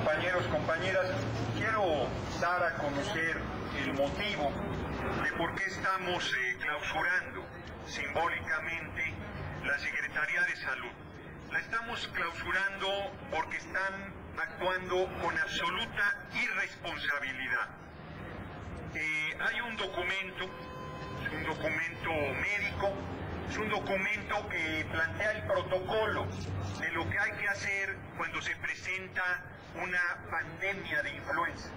compañeros, compañeras, quiero dar a conocer el motivo de por qué estamos clausurando simbólicamente la Secretaría de Salud. La estamos clausurando porque están actuando con absoluta irresponsabilidad. Hay un documento, es un documento médico, es un documento que plantea el protocolo de lo que hay que hacer cuando se presenta una pandemia de influenza.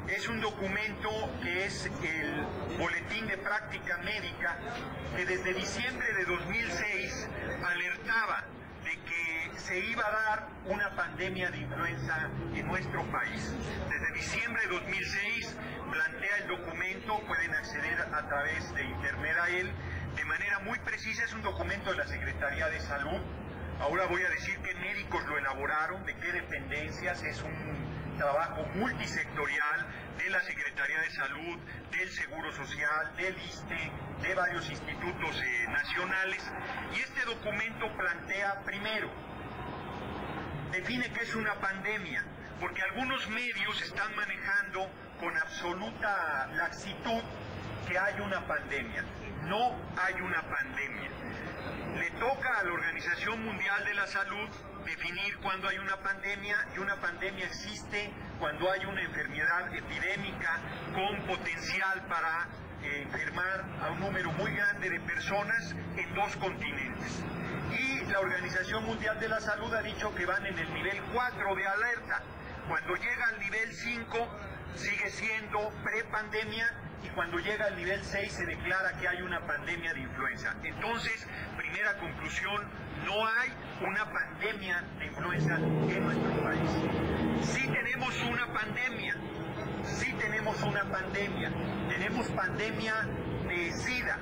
Es un documento que es el Boletín de Práctica Médica que desde diciembre de 2006 alertaba de que se iba a dar una pandemia de influenza en nuestro país. Desde diciembre de 2006 plantea el documento, pueden acceder a través de internet a él, de manera muy precisa. Es un documento de la Secretaría de Salud. Ahora voy a decir qué médicos lo elaboraron, de qué dependencias. Es un trabajo multisectorial de la Secretaría de Salud, del Seguro Social, del ISSSTE, de varios institutos nacionales. Y este documento plantea, primero, define qué es una pandemia, porque algunos medios están manejando con absoluta laxitud que hay una pandemia. No hay una pandemia. Le toca a la Organización Mundial de la Salud definir cuándo hay una pandemia, y una pandemia existe cuando hay una enfermedad epidémica con potencial para enfermar a un número muy grande de personas en 2 continentes. Y la Organización Mundial de la Salud ha dicho que van en el nivel 4 de alerta. Cuando llega al nivel 5 sigue siendo prepandemia, y cuando llega al nivel 6 se declara que hay una pandemia de influenza. Entonces, primera conclusión, no hay una pandemia de influenza en nuestro país. Sí tenemos una pandemia, tenemos pandemia de SIDA.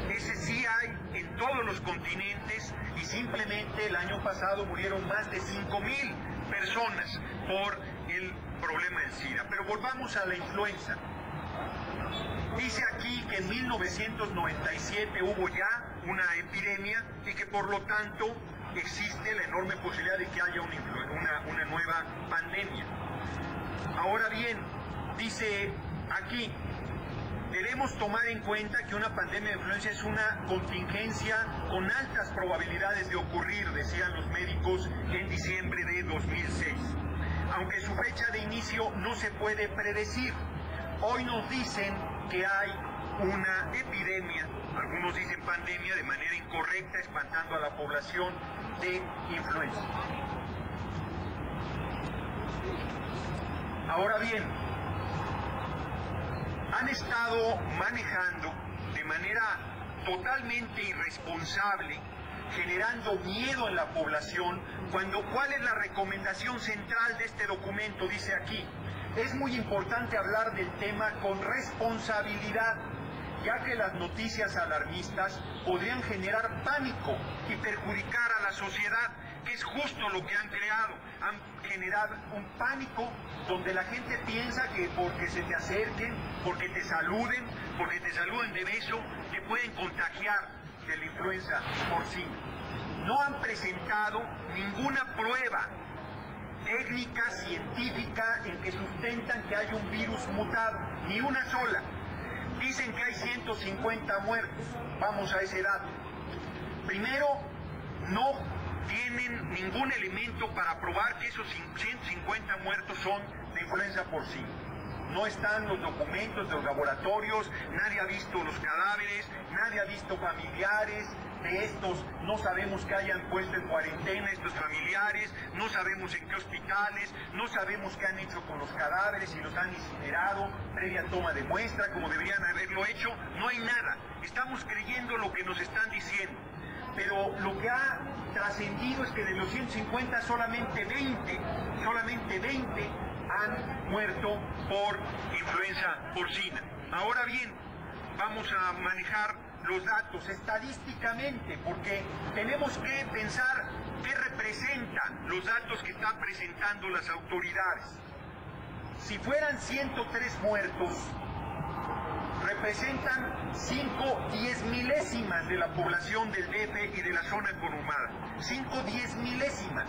Ese sí hay en todos los continentes, y simplemente el año pasado murieron más de 5,000 personas por el problema del SIDA. Pero volvamos a la influenza. Dice aquí que en 1997 hubo ya una epidemia y que por lo tanto existe la enorme posibilidad de que haya una nueva pandemia. Ahora bien, dice aquí, debemos tomar en cuenta que una pandemia de influenza es una contingencia con altas probabilidades de ocurrir, decían los médicos en diciembre de 2006. Aunque su fecha de inicio no se puede predecir. Hoy nos dicen que hay una epidemia, algunos dicen pandemia de manera incorrecta, espantando a la población, de influenza. Ahora bien, han estado manejando de manera totalmente irresponsable, generando miedo en la población, ¿cuál es la recomendación central de este documento? Dice aquí, es muy importante hablar del tema con responsabilidad, ya que las noticias alarmistas podrían generar pánico y perjudicar a la sociedad, que es justo lo que han creado. Han generado un pánico donde la gente piensa que porque se te acerquen, porque te saluden de beso, te pueden contagiar de la influenza porcina. No han presentado ninguna prueba técnica, científica, en que sustentan que hay un virus mutado, ni una sola. Dicen que hay 150 muertos, vamos a ese dato. Primero, no tienen ningún elemento para probar que esos 150 muertos son de influenza porcina. No están los documentos de los laboratorios, nadie ha visto los cadáveres, nadie ha visto familiares de estos, no sabemos que hayan puesto en cuarentena estos familiares, no sabemos en qué hospitales, no sabemos qué han hecho con los cadáveres, si los han incinerado, previa toma de muestra, como deberían haberlo hecho. No hay nada, estamos creyendo lo que nos están diciendo. Pero lo que ha trascendido es que de los 150 solamente 20 han muerto por influenza porcina. Ahora bien, vamos a manejar los datos estadísticamente, porque tenemos que pensar qué representan los datos que están presentando las autoridades. Si fueran 103 muertos, representan 5/10 milésimas de la población del DF y de la zona conurbada. 5/10 milésimas.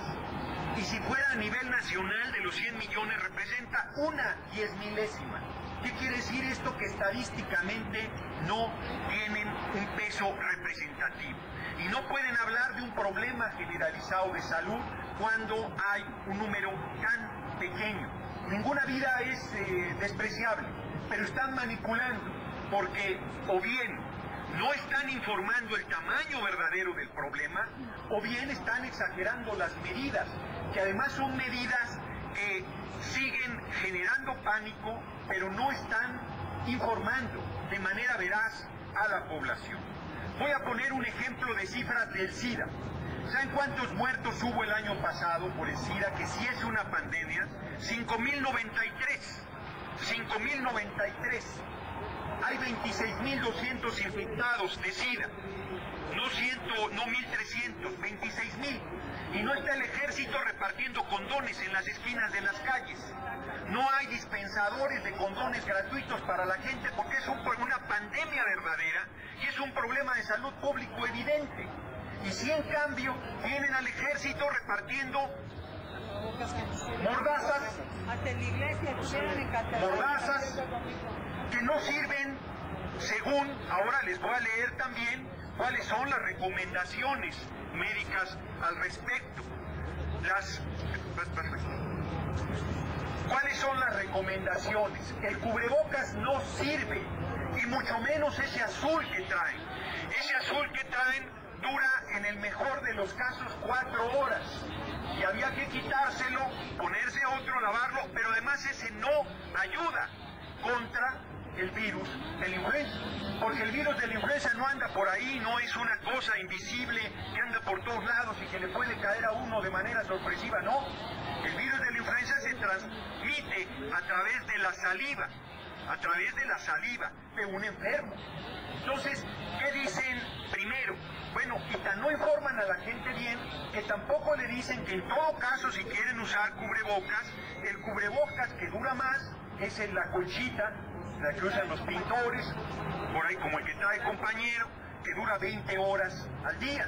Y si fuera a nivel nacional de los 100 millones, representa 1/10 milésima. ¿Qué quiere decir esto? Que estadísticamente no tienen un peso representativo. Y no pueden hablar de un problema generalizado de salud cuando hay un número tan pequeño. Ninguna vida es despreciable, pero están manipulando, porque o bien no están informando el tamaño verdadero del problema, o bien están exagerando las medidas, que además son medidas que siguen generando pánico, pero no están informando de manera veraz a la población. Voy a poner un ejemplo de cifras del SIDA. ¿Saben cuántos muertos hubo el año pasado por el SIDA, que sí es una pandemia? 5.093. 5.093. Hay 26.200 infectados de SIDA. No 1.300, 26.000. Y no está el ejército repartiendo condones en las esquinas de las calles. No hay dispensadores de condones gratuitos para la gente porque es una pandemia verdadera y es un problema de salud público evidente. Y si en cambio vienen al ejército repartiendo mordazas, que no sirven, según, ahora les voy a leer también cuáles son las recomendaciones médicas al respecto. ¿Cuáles son las recomendaciones? El cubrebocas no sirve, y mucho menos ese azul que traen. Ese azul que traen dura en el mejor de los casos 4 horas. Y había que quitárselo, ponerse otro, lavarlo, pero además ese no ayuda contra el virus de la influenza, porque el virus de la influenza no anda por ahí, no es una cosa invisible que anda por todos lados y que le puede caer a uno de manera sorpresiva, no. El virus de la influenza se transmite a través de la saliva, de un enfermo. Entonces, ¿qué dicen primero? Bueno, y tan no informan a la gente bien que tampoco le dicen que en todo caso, si quieren usar cubrebocas, el cubrebocas que dura más es en la colchita, la que usan los pintores, por ahí como el que trae compañero, que dura 20 horas al día.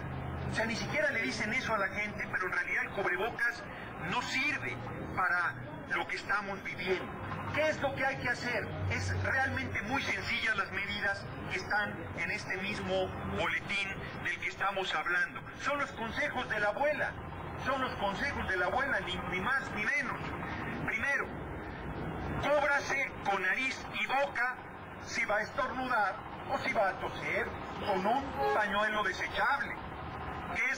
O sea, ni siquiera le dicen eso a la gente, pero en realidad el cubrebocas no sirve para lo que estamos viviendo. ¿Qué es lo que hay que hacer? Es realmente muy sencillas las medidas que están en este mismo boletín del que estamos hablando. Son los consejos de la abuela, ni más ni menos. Primero, cúbrase con nariz y boca si va a estornudar o si va a toser con un pañuelo desechable, que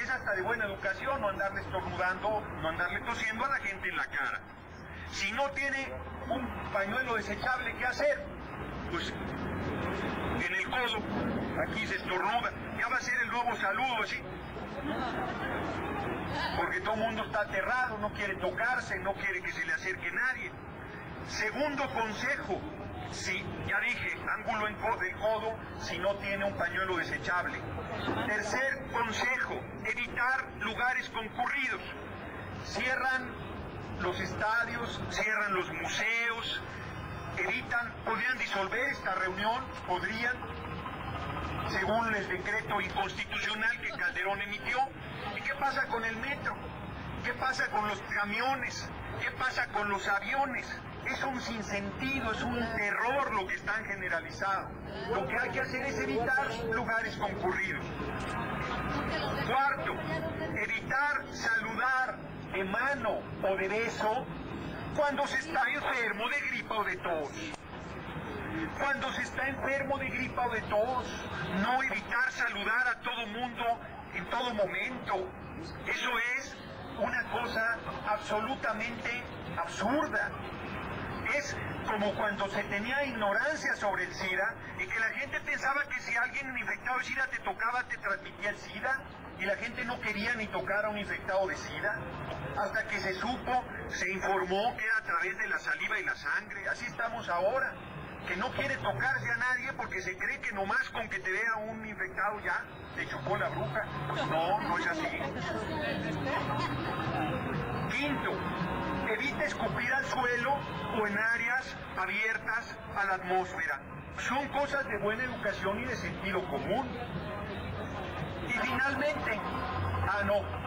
es hasta de buena educación no andarle estornudando, no andarle tosiendo a la gente en la cara. Si no tiene un pañuelo desechable, ¿qué hacer? Pues en el codo, aquí se estornuda, ya va a ser el nuevo saludo así, porque todo el mundo está aterrado, no quiere tocarse, no quiere que se le acerque nadie. Segundo consejo, si ya dije, ángulo del codo si no tiene un pañuelo desechable. Tercer consejo, evitar lugares concurridos. Cierran los estadios, cierran los museos, podrían disolver esta reunión, según el decreto inconstitucional que Calderón emitió. ¿Y qué pasa con el metro? ¿Qué pasa con los camiones? ¿Qué pasa con los aviones? Es un sinsentido, es un terror lo que están generalizado. Lo que hay que hacer es evitar lugares concurridos. Cuarto, evitar saludar de mano o de beso cuando se está enfermo de gripa o de tos. Cuando se está enfermo de gripa o de tos, no evitar saludar a todo mundo en todo momento. Eso es una cosa absolutamente absurda. Es como cuando se tenía ignorancia sobre el SIDA y que la gente pensaba que si alguien infectado de SIDA te tocaba, te transmitía el SIDA, y la gente no quería ni tocar a un infectado de SIDA, hasta que se supo, se informó que era a través de la saliva y la sangre. Así estamos ahora, que no quiere tocarse a nadie porque se cree que nomás con que te vea un infectado ya te chupó la bruja. Pues no, no es así. Quinto, evite escupir al suelo o en áreas abiertas a la atmósfera. Son cosas de buena educación y de sentido común. Y finalmente,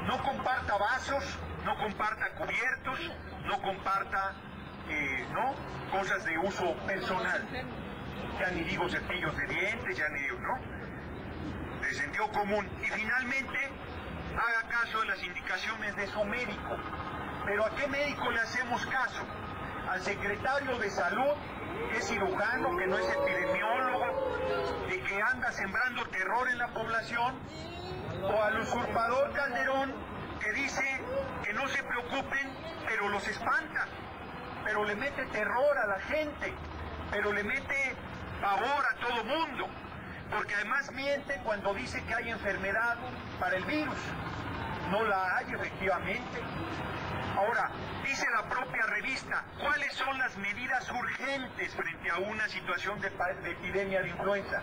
no comparta vasos, no comparta cubiertos, no comparta cosas de uso personal. Ya ni digo cepillos de dientes, ya ni digo, de sentido común. Y finalmente, haga caso de las indicaciones de su médico. ¿Pero a qué médico le hacemos caso? Al secretario de Salud, que es cirujano, que no es epidemiólogo, y que anda sembrando terror en la población, o al usurpador Calderón, que dice que no se preocupen, pero los espanta, pero le mete terror a la gente, pero le mete pavor a todo mundo, porque además miente cuando dice que hay enfermedad para el virus. No la hay efectivamente. Ahora, dice la propia revista, ¿cuáles son las medidas urgentes frente a una situación de epidemia de influenza?